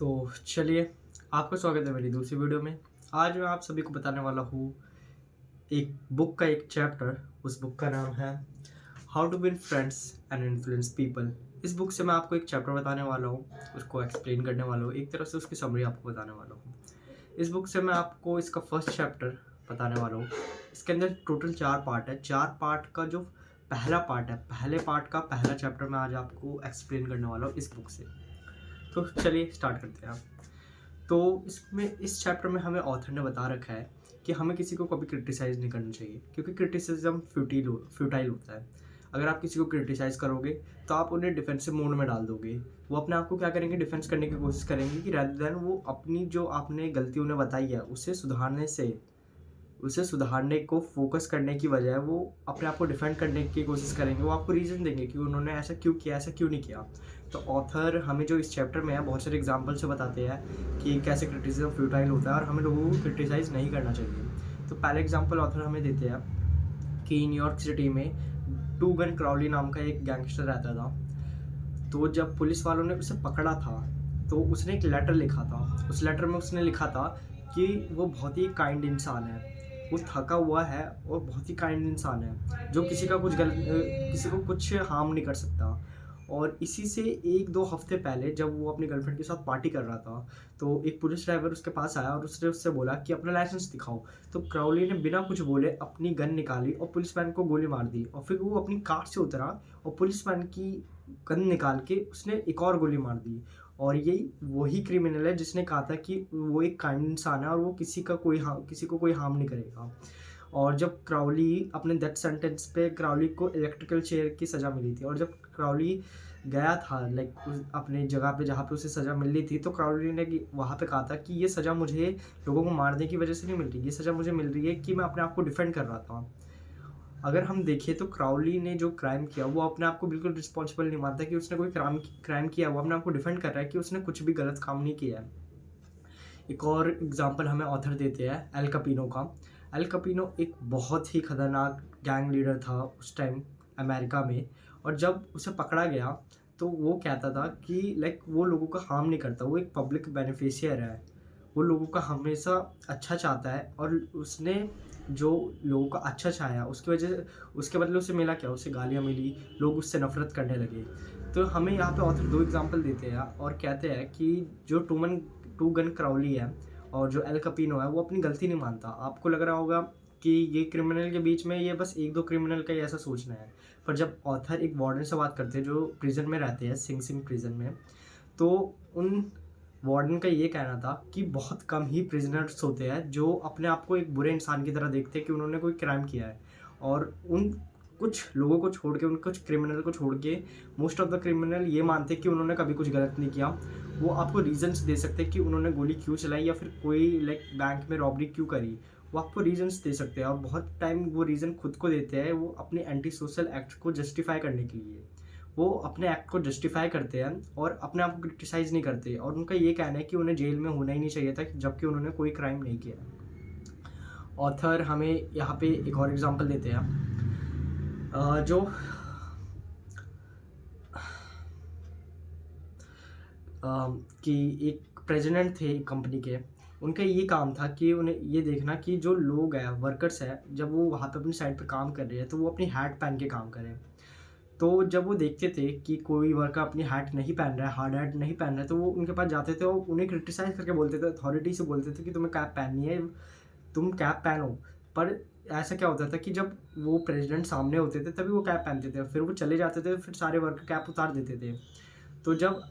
तो चलिए, आपका स्वागत है मेरी दूसरी वीडियो में। आज मैं आप सभी को बताने वाला हूँ एक बुक का एक चैप्टर। उस बुक का नाम है how to win friends and influence people. इस बुक से मैं आपको एक चैप्टर बताने वाला हूँ, उसको एक्सप्लेन करने वाला हूँ, एक तरह से उसकी समरी आपको बताने वाला हूँ। इस बुक से मैं आपको इसका फर्स्ट चैप्टर बताने वाला हूँ। इसके अंदर टोटल 4 पार्ट है। 4 पार्ट का जो पहला पार्ट है, पहले पार्ट का पहला चैप्टर मैं आज आपको एक्सप्लेन करने वाला हूँ इस बुक से। तो चलिए स्टार्ट करते हैं। तो इसमें इस चैप्टर में हमें ऑथर ने बता रखा है कि हमें किसी को कभी क्रिटिसाइज़ नहीं करना चाहिए, क्योंकि क्रिटिसिज्म फ्यूटाइल होता है। अगर आप किसी को क्रिटिसाइज़ करोगे तो आप उन्हें डिफेंसिव मोड में डाल दोगे। वो अपने आप को क्या करेंगे, डिफेंस करने की कोशिश करेंगे कि रादर देन वो अपनी जो आपने गलती उन्हें बताई है उसे सुधारने को फोकस करने की बजाय वो अपने आप को डिफेंड करने की कोशिश करेंगे। वो आपको रीज़न देंगे कि उन्होंने ऐसा क्यों किया, ऐसा क्यों नहीं किया। तो ऑथर हमें जो इस चैप्टर में है बहुत सारे एग्जाम्पल से बताते हैं कि कैसे क्रिटिसिज्म फ्यूटाइल होता है और हमें लोगों को क्रिटिसाइज़ नहीं करना चाहिए। तो पहले एग्जाम्पल ऑथर हमें देते हैं कि न्यूयॉर्क सिटी में टूगन क्राउली नाम का एक गैंगस्टर रहता था। तो जब पुलिस वालों ने उसे पकड़ा था तो उसने एक लेटर लिखा था। उस लेटर में उसने लिखा था कि वो बहुत ही काइंड इंसान है, वो थका हुआ है और बहुत ही काइंड इंसान है जो किसी को कुछ हार्म नहीं कर सकता। और इसी से 1-2 हफ्ते पहले जब वो अपनी गर्लफ्रेंड के साथ पार्टी कर रहा था तो एक पुलिस ड्राइवर उसके पास आया और उसने उससे बोला कि अपना लाइसेंस दिखाओ। तो क्राउली ने बिना कुछ बोले अपनी गन निकाली और पुलिसमैन को गोली मार दी। और फिर वो अपनी कार से उतरा और पुलिसमैन की गन निकाल के उसने एक और गोली मार दी। और यही वही क्रिमिनल है जिसने कहा था कि वो एक काइंड इंसान है और वो किसी को कोई हार्म नहीं करेगा। और जब क्राउली अपने डेथ सेंटेंस पे, क्राउली को इलेक्ट्रिकल चेयर की सज़ा मिली थी और जब क्राउली गया था अपने जगह पे जहाँ पे उसे सज़ा मिल रही थी, तो क्राउली ने वहाँ पे कहा था कि ये सज़ा मुझे लोगों को मारने की वजह से नहीं मिल रही, ये सज़ा मुझे मिल रही है कि मैं अपने आप को डिफेंड कर रहा था। अगर हम देखें तो क्राउली ने जो क्राइम किया वो अपने आप को बिल्कुल रिस्पॉन्सिबल नहीं मानता कि उसने कोई क्राइम किया। वो अपने आप को डिफेंड कर रहा है कि उसने कुछ भी गलत काम नहीं किया है। एक और एग्जांपल हमें ऑथर देते हैं एल कैपिनो का। एल कैपिनो एक बहुत ही खतरनाक गैंग लीडर था उस टाइम अमेरिका में। और जब उसे पकड़ा गया तो वो कहता था कि वो लोगों का हार्म नहीं करता, वो एक पब्लिक बेनिफिशियर है, वो लोगों का हमेशा अच्छा चाहता है। और उसने जो लोगों का अच्छा चाहा उसके बदले उसे मिला क्या, उसे गालियाँ मिली, लोग उससे नफ़रत करने लगे। तो हमें यहाँ पे ऑथर 2 एग्जांपल देते हैं और कहते हैं कि जो टू गन क्राउली है और जो एल कैपिनो है वो अपनी गलती नहीं मानता। आपको लग रहा होगा कि ये क्रिमिनल के बीच में ये बस 1-2 क्रिमिनल का ही ऐसा सोचना है। पर जब ऑथर एक वार्डन से बात करते हैं जो प्रिजन में रहते हैं, सिंग सिंग प्रिजन में, तो उन वार्डन का ये कहना था कि बहुत कम ही प्रिजनर्स होते हैं जो अपने आप को एक बुरे इंसान की तरह देखते हैं कि उन्होंने कोई क्राइम किया है। और उन कुछ लोगों को छोड़ के, उन कुछ क्रिमिनल को छोड़ के मोस्ट ऑफ द क्रिमिनल ये मानते हैं कि उन्होंने कभी कुछ गलत नहीं किया। वो आपको रीजंस दे सकते हैं कि उन्होंने गोली क्यों चलाई या फिर कोई बैंक में रॉबरी क्यों करी। वो आपको रीजंस दे सकते हैं और बहुत टाइम वो रीज़न खुद को देते हैं, वो अपने एंटी सोशल एक्ट को जस्टिफाई करने के लिए। वो अपने एक्ट को जस्टिफाई करते हैं और अपने आप को क्रिटिसाइज़ नहीं करते। और उनका ये कहना है कि उन्हें जेल में होना ही नहीं चाहिए था जबकि उन्होंने कोई क्राइम नहीं किया। ऑथर हमें यहाँ पे एक और एग्जांपल देते हैं जो कि एक प्रेसिडेंट थे एक कंपनी के। उनका ये काम था कि उन्हें ये देखना कि जो लोग हैं, वर्कर्स हैं, जब वो वहाँ पे अपनी साइट पे काम कर रहे हैं तो वो अपनी हैट पहन के काम करें। तो जब वो देखते थे कि कोई वर्कर अपनी हैट नहीं पहन रहा है, हार्ड हैट नहीं पहन रहा है, तो वो उनके पास जाते थे और उन्हें क्रिटिसाइज़ करके बोलते थे, अथॉरिटी से बोलते थे कि तुम्हें कैप पहननी है, तुम कैप पहनो। पर ऐसा क्या होता था कि जब वो प्रेसिडेंट सामने होते थे तभी वो कैप पहनते थे, फिर वो चले जाते थे, फिर सारे वर्कर कैप उतार देते थे। तो जब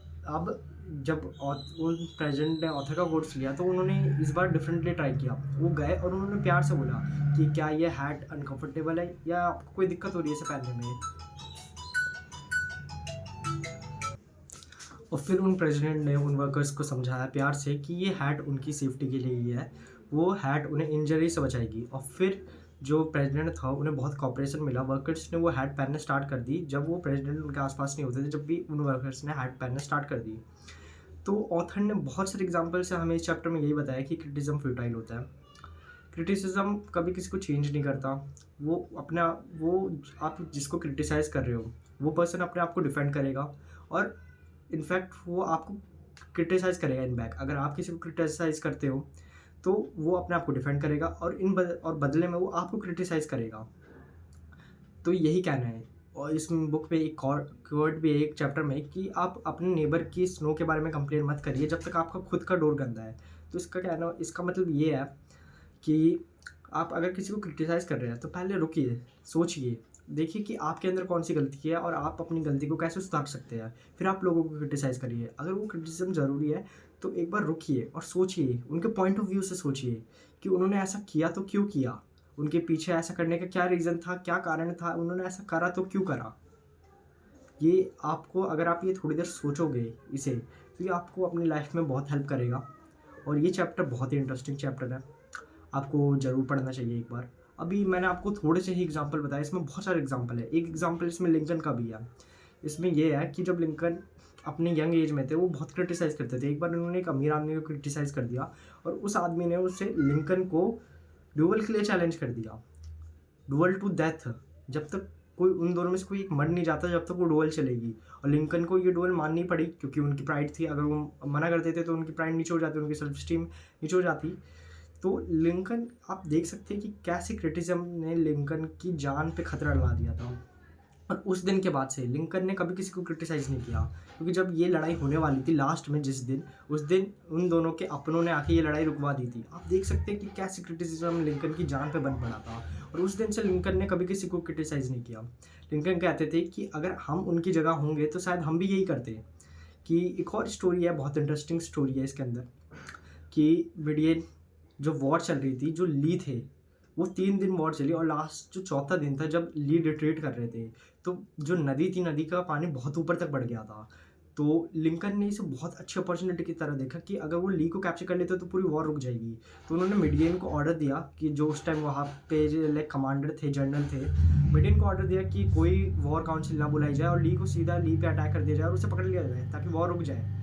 उन प्रेसिडेंट ने ऑथर का कोर्स लिया तो उन्होंने इस बार डिफरेंटली ट्राई किया। वो गए और उन्होंने प्यार से बोला कि क्या ये हैट अनकंफर्टेबल है या आपको कोई दिक्कत हो रही है इसे पहनने में। और फिर उन प्रेसिडेंट ने उन वर्कर्स को समझाया प्यार से कि ये हैट उनकी सेफ्टी के लिए ही है, वो हैट उन्हें इंजरी से बचाएगी। और फिर जो प्रेसिडेंट था उन्हें बहुत कॉपरेशन मिला, वर्कर्स ने वो हैट पहनना स्टार्ट कर दी। जब वो प्रेसिडेंट उनके आसपास नहीं होते थे, जब भी उन वर्कर्स ने हैट पहनना स्टार्ट कर दी। तो ऑथर ने बहुत सारे एग्जाम्पल से हमें इस चैप्टर में यही बताया कि क्रिटिसिज्म फ्यूटाइल होता है। क्रिटिसिज्म कभी किसी को चेंज नहीं करता। वो आप जिसको क्रिटिसाइज़ कर रहे हो वो पर्सन अपने आप को डिफेंड करेगा और इनफैक्ट वो आपको क्रिटिसाइज़ करेगा इन बैक। अगर आप किसी को क्रिटिसाइज़ करते हो तो वो अपने आप को डिफेंड करेगा और बदले में वो आपको क्रिटिसाइज़ करेगा। तो यही कहना है। और इस बुक में एक और वर्ड भी है एक चैप्टर में कि आप अपने नेबर की स्नो के बारे में कंप्लेन मत करिए जब तक आपका खुद का डोर गंदा है। तो इसका मतलब ये है कि आप अगर किसी को क्रिटिसाइज़ कर रहे हैं तो पहले रुकिए, सोचिए, देखिए कि आपके अंदर कौन-सी गलती है और आप अपनी गलती को कैसे सुधार सकते हैं। फिर आप लोगों को क्रिटिसाइज़ करिए। अगर वो क्रिटिसिज़्म ज़रूरी है तो एक बार रुकिए और सोचिए, उनके पॉइंट ऑफ व्यू से सोचिए कि उन्होंने ऐसा किया तो क्यों किया? उनके पीछे ऐसा करने का क्या रीज़न था, क्या कारण था? उन्होंने ऐसा करा तो क्यों करा? ये आपको अगर आप ये थोड़ी देर सोचोगे इसे, तो ये आपको अपनी लाइफ़ में बहुत हेल्प करेगा। और ये चैप्टर बहुत ही इंटरेस्टिंग चैप्टर है। आपको ज़रूर पढ़ना चाहिए एक बार। अभी मैंने आपको थोड़े से ही एग्ज़ाम्पल बताए, इसमें बहुत सारे एग्ज़ाम्पल है। एक एग्ज़ाम्पल इसमें लिंकन का भी है। इसमें ये है कि जब लिंकन अपने यंग एज में थे, वो बहुत क्रिटिसाइज़ करते थे। एक बार उन्होंने एक अमीर आदमी को क्रिटिसाइज़ कर दिया और उस आदमी ने उससे लिंकन को ड्यूल के लिए चैलेंज कर दिया। Duel to death. जब तक कोई उन दोनों में से कोई एक मर नहीं जाता, जब तक वो डुअल चलेगी। और लिंकन को ये डुअल माननी पड़ी क्योंकि उनकी प्राइड थी। अगर वो मना कर देते तो उनकी प्राइड नीचे हो जाती, उनकी सेल्फ स्टीम नीचे हो जाती। तो लिंकन, आप देख सकते हैं कि कैसे क्रिटिसिज्म ने लिंकन की जान पे खतरा डाल दिया था। और उस दिन के बाद से लिंकन ने कभी किसी को क्रिटिसाइज़ नहीं किया, क्योंकि जब ये लड़ाई होने वाली थी लास्ट में जिस दिन, उस दिन उन दोनों के अपनों ने आके ये लड़ाई रुकवा दी थी। आप देख सकते हैं कि कैसे क्रिटिसिज्म लिंकन की जान पे बन पड़ा था। और उस दिन से लिंकन ने कभी किसी को क्रिटिसाइज़ नहीं किया। लिंकन कहते थे कि अगर हम उनकी जगह होंगे तो शायद हम भी यही करते। कि एक और स्टोरी है, बहुत इंटरेस्टिंग स्टोरी है इसके अंदर, कि मिडियन जो वॉर चल रही थी, जो ली थे, वो 3 दिन वॉर चली और लास्ट जो चौथा दिन था जब ली रिट्रीट कर रहे थे, तो जो नदी थी, नदी का पानी बहुत ऊपर तक बढ़ गया था। तो लिंकन ने इसे बहुत अच्छी अपॉर्चुनिटी की तरह देखा कि अगर वो ली को कैप्चर कर लेते तो पूरी वॉर रुक जाएगी। तो उन्होंने मिडियन को ऑर्डर दिया कि जो उस टाइम वहाँ पे लाइक कमांडर थे, जनरल थे, मिडियन को ऑर्डर दिया कि कोई वॉर काउंसिल ना बुलाई जाए और ली को सीधा ली पे अटैक कर दिया जाए और उसे पकड़ लिया जाए ताकि वॉर रुक जाए।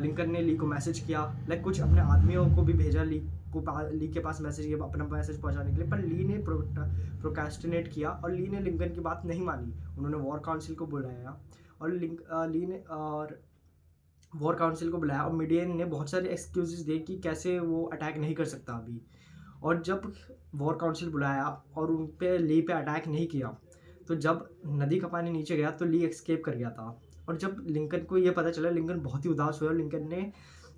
लिंकन ने ली को मैसेज किया, लाइक कुछ अपने आदमियों को भी भेजा ली के पास मैसेज किया अपना मैसेज पहुंचाने के लिए, पर ली ने प्रोक्रेस्टिनेट किया और ली ने लिंकन की बात नहीं मानी। उन्होंने वॉर काउंसिल को बुलाया और ली ने और वॉर काउंसिल को बुलाया और मिडियन ने बहुत सारे एक्सक्यूजेस दिए कि कैसे वो अटैक नहीं कर सकता अभी। और जब वॉर काउंसिल बुलाया और उन पे ली पे अटैक नहीं किया, तो जब नदी का पानी नीचे गया तो ली एस्केप कर गया था। और जब लिंकन को ये पता चला, लिंकन बहुत ही उदास हुआ और लिंकन ने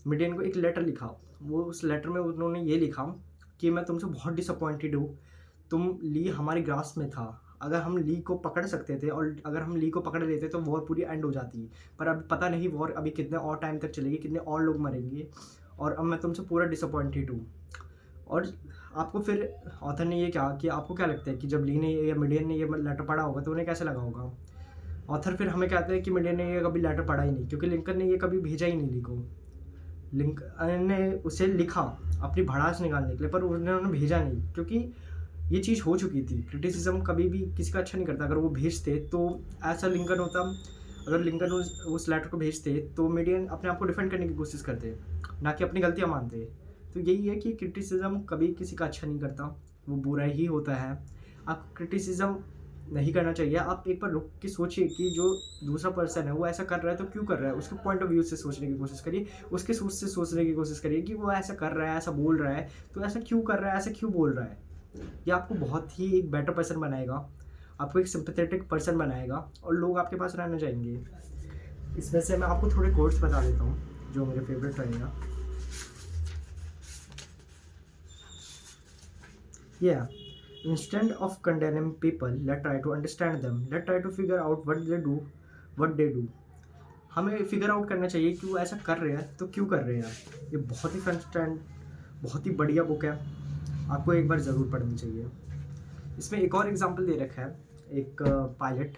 मिडियन को एक लेटर लिखा। वो उस लेटर में उन्होंने ये लिखा कि मैं तुमसे बहुत डिसअपॉइंटेड हूँ, तुम ली हमारी ग्रास में था, अगर हम ली को पकड़ सकते थे और अगर हम ली को पकड़ लेते तो वॉर पूरी एंड हो जाती, पर अब पता नहीं वॉर अभी कितने और टाइम तक चलेगी, कितने और लोग मरेंगे, और अब मैं तुमसे पूरा डिसअपॉइंटेड हूँ। और आपको फिर ऑथर ने ये कहा कि आपको क्या लगता है कि जब ली ने या मिडियन ने ये लेटर पढ़ा होगा तो उन्हें कैसे लगा होगा। ऑथर फिर हमें कहते हैं कि मिडियन ने ये कभी लेटर पढ़ा ही नहीं, क्योंकि लिंकन ने ये कभी भेजा ही नहीं ली को। लिंकन ने उसे लिखा अपनी भड़ास निकालने के लिए, पर उन्होंने भेजा नहीं, क्योंकि ये चीज़ हो चुकी थी। क्रिटिसिज्म कभी भी किसी का अच्छा नहीं करता। अगर वो भेजते तो ऐसा लिंकन होता, अगर लिंकन उस लेटर को भेजते तो मिडियन अपने आप को डिफेंड करने की कोशिश करते, ना कि अपनी गलतियाँ मानते। तो यही है कि क्रिटिसिज्म कभी किसी का अच्छा नहीं करता, वो बुरा ही होता है। आप क्रिटिसिज्म नहीं करना चाहिए। आप एक बार रुक के सोचिए कि जो दूसरा पर्सन है वो ऐसा कर रहा है तो क्यों कर रहा है, उसके पॉइंट ऑफ व्यू से सोचने की कोशिश करिए, उसके सोच से सोचने की कोशिश करिए कि वो ऐसा कर रहा है, ऐसा बोल रहा है तो ऐसा क्यों कर रहा है, ऐसा क्यों बोल रहा है। ये आपको बहुत ही एक बेटर पर्सन बनाएगा, आपको एक सिंपैथेटिक पर्सन बनाएगा और लोग आपके पास रहना चाहेंगे। इसमें से मैं आपको थोड़े कोट्स बता देता हूँ जो मेरे फेवरेट रहेगा। Yeah. Instead of condemning people, let's try to understand them. Let's try to figure out what they do. हमें फिगर आउट करना चाहिए कि वो ऐसा कर रहे हैं तो क्यों कर रहे हैं। ये बहुत ही फन, बहुत ही बढ़िया बुक है, आपको एक बार ज़रूर पढ़नी चाहिए। इसमें एक और एग्जांपल दे रखा है, एक पायलट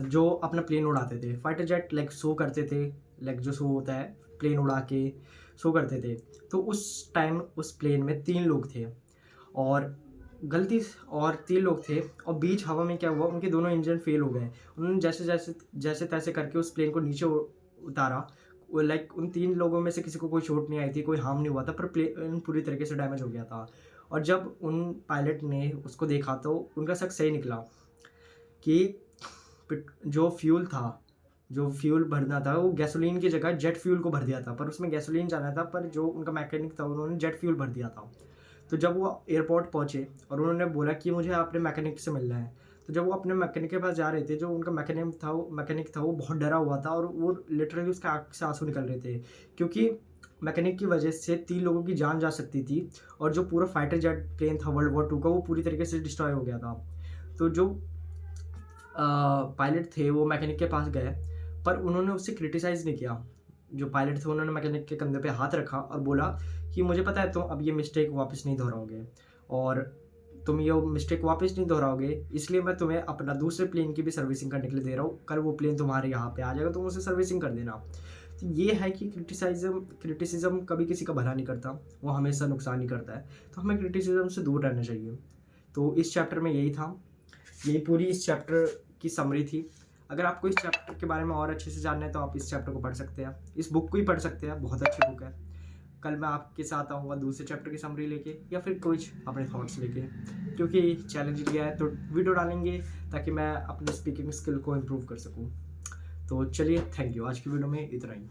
जो अपना प्लेन उड़ाते थे, फाइटर जेट लाइक शो करते थे, लाइक जो शो होता है प्लेन उड़ा के शो करते थे। तो उस टाइम उस प्लेन में 3 लोग थे और 3 लोग थे और बीच हवा में क्या हुआ, उनके दोनों इंजन फेल हो गए। उन्होंने जैसे तैसे करके उस प्लेन को नीचे उतारा। लाइक उन 3 लोगों में से किसी को कोई चोट नहीं आई थी, कोई हार्म नहीं हुआ था, पर प्लेन पूरी तरीके से डैमेज हो गया था। और जब उन पायलट ने उसको देखा तो उनका शक सही निकला कि जो फ्यूल था जो फ्यूल भरना था वो गैसोलीन की जगह जेट फ्यूल को भर दिया था, पर उसमें गैसोलीन जाना था, पर जो उनका मैकेनिक था उन्होंने जेट फ्यूल भर दिया था। तो जब वो एयरपोर्ट पहुँचे और उन्होंने बोला कि मुझे अपने मैकेनिक से मिलना है, तो जब वो अपने मैकेनिक के पास जा रहे थे, जो उनका मैकेनिक था वो बहुत डरा हुआ था और वो लिटरली उसके आँख से आँसू निकल रहे थे, क्योंकि मैकेनिक की वजह से 3 लोगों की जान जा सकती थी और जो पूरा फाइटर जेट प्लेन था वर्ल्ड वॉर 2 का वो पूरी तरीके से डिस्ट्रॉय हो गया था। तो जो पायलट थे वो मैकेनिक के पास गए, पर उन्होंने उससे क्रिटिसाइज़ नहीं किया। जो पायलट थे उन्होंने मैकेनिक के कंधे पे हाथ रखा और बोला कि मुझे पता है तुम अब ये मिस्टेक वापस नहीं दोहराओगे, और तुम ये मिस्टेक वापस नहीं दोहराओगे, इसलिए मैं तुम्हें अपना दूसरे प्लेन की भी सर्विसिंग करने के लिए दे रहा हूँ। कल वो प्लेन तुम्हारे यहाँ पे आ जाएगा, तुम उसे सर्विसिंग कर देना। तो ये है कि क्रिटिसिज्म कभी किसी का भला नहीं करता, वो हमेशा नुकसान ही करता है। तो हमें क्रिटिसिज्म से दूर रहना चाहिए। तो इस चैप्टर में यही था, यही पूरी इस चैप्टर की समरी थी। अगर आपको इस चैप्टर के बारे में और अच्छे से जानना है तो आप इस चैप्टर को पढ़ सकते हैं, इस बुक को ही पढ़ सकते हैं, बहुत अच्छी बुक है। कल मैं आपके साथ आऊँगा दूसरे चैप्टर की समरी लेके, या फिर कुछ अपने थॉट्स लेके, क्योंकि चैलेंज लिया है तो वीडियो डालेंगे ताकि मैं अपने स्पीकिंग स्किल को इम्प्रूव कर सकूँ। तो चलिए, थैंक यू। आज की वीडियो में इतना ही।